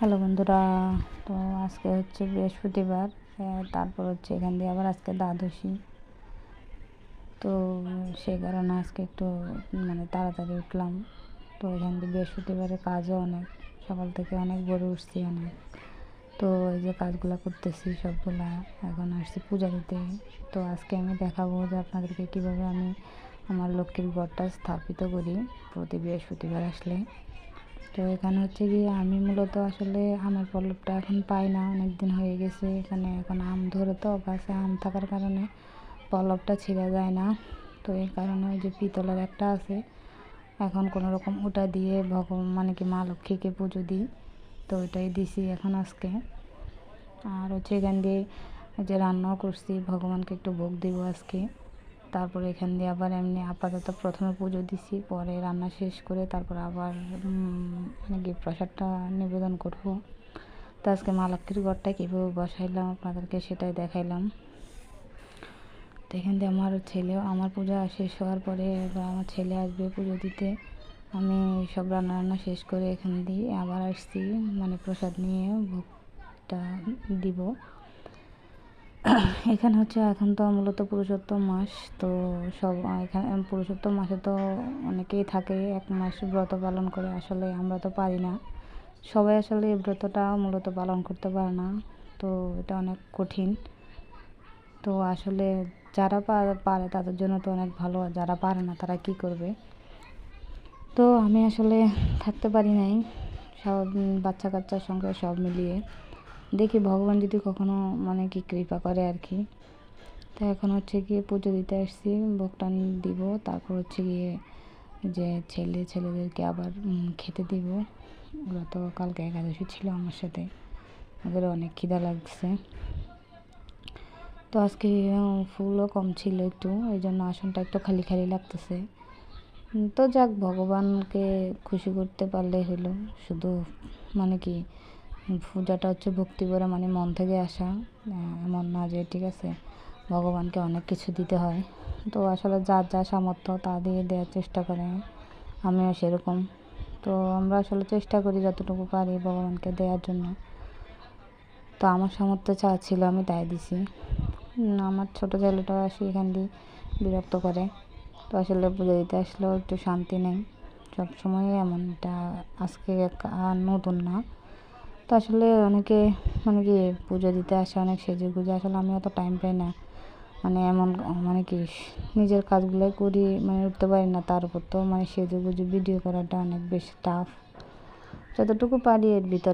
Hello বন্ধুরা, তো আজকে হচ্ছে বৃহস্পতিবার। তারপর হচ্ছে এখান দিয়ে আবার আজকে দ্বাদশী। তো সেই কারণে আজকে একটু তাড়াতাড়ি উঠলাম। তো এখান দিয়ে বৃহস্পতিবারের কাজও অনেক, সকাল থেকে অনেক ভোরে উঠছি অনেক। তো এই যে কাজগুলো করতেছি সবগুলা, এখন আসছি পূজা দিতে। তো আজকে আমি দেখাবো যে আপনাদেরকে কীভাবে আমি আমার লক্ষ্মীর ঘরটা স্থাপিত করি প্রতি বৃহস্পতিবার আসলে। তো এখানে হচ্ছে গিয়ে আমি মূলত আসলে আমের পল্লবটা এখন পাই না, অনেক দিন হয়ে গেছে। এখানে এখন আম ধরে, তো গাছে আম থাকার কারণে পল্লবটা ছিঁড়া যায় না। তো এই কারণে ওই যে পিতলের একটা আছে, এখন কোনো রকম ওটা দিয়ে মা লক্ষ্মীকে পুজো দিই। তো ওইটাই দিছি এখন আজকে। আর হচ্ছে এখান দিয়ে যে রান্নাও করছি, ভগবানকে একটু ভোগ দিব আজকে। তারপরে এখান দিয়ে আবার এমনি আপাতত প্রথমে পুজো দিছি, পরে রান্না শেষ করে তারপর আবার প্রসাদটা নিবেদন করব। তো আজকে মা লক্ষ্মীর ঘরটা কীভাবে বসাইলাম আপনাদেরকে সেটাই দেখাইলাম। তো এখান দিয়ে আমার পূজা শেষ হওয়ার পরে এবার আমার ছেলে আসবে পুজো দিতে। আমি সব রান্না শেষ করে এখান দিয়ে আবার আসছি, প্রসাদ নিয়ে ভোগটা দিব। এখানে হচ্ছে এখন তো মূলত পুরুষোত্তম মাস। তো সব এখানে পুরুষোত্তম মাসে তো অনেকেই থাকে, 1 মাস ব্রত পালন করে। আসলে আমরা তো পারি না, সবাই আসলে এই ব্রতটা মূলত পালন করতে পারে না। তো এটা অনেক কঠিন। তো আসলে যারা পারে তাদের জন্য তো অনেক ভালো, আর যারা পারে না তারা কি করবে। তো আমি আসলে থাকতে পারি নাই, সব বাচ্চা কাচ্চার সঙ্গে সব মিলিয়ে। দেখি ভগবান যদি কখনো কৃপা করে আর কি। তো এখন হচ্ছে গিয়ে পুজো দিতে আসছি, ভোগটা দিব। তারপর হচ্ছে গিয়ে যে ছেলেদেরকে আবার খেতে দিব। ওরা তো কালকে একাদশী ছিল আমার সাথে, ওদের অনেক খিদা লাগছে। তো আজকে ফুলও কম ছিল একটু, এই জন্য আসনটা একটু খালি খালি লাগতেছে। তো যাক, ভগবানকে খুশি করতে পারলেই হলো। শুধু পূজাটা হচ্ছে ভক্তি করে, মন থেকে আসা, এমন না যে ঠিক আছে ভগবানকে অনেক কিছু দিতে হয়। তো আসলে যার যা সামর্থ্য তা দিয়ে দেওয়ার চেষ্টা করে, আমিও সেরকম। তো আমরা আসলে চেষ্টা করি যতটুকু পারি ভগবানকে দেওয়ার জন্য। তো আমার সামর্থ্য যা ছিল আমি তাই দিছি। আমার ছোটো ছেলেটাও আসি এখান দিয়ে বিরক্ত করে। তো আসলে পুজো দিতে আসলেও একটু শান্তি নেই, সবসময় এমন। এটা আজকে নতুন না। তো আসলে অনেকে পুজো দিতে আসে অনেক সেজে গুজে, আসলে আমি অত টাইম পাই না। এমন নিজের কাজগুলোই করি, উঠতে পারি না। তার উপর তো সেজে গুজে ভিডিও করাটা অনেক বেশি টাফ। যতটুকু পারি এর ভিতর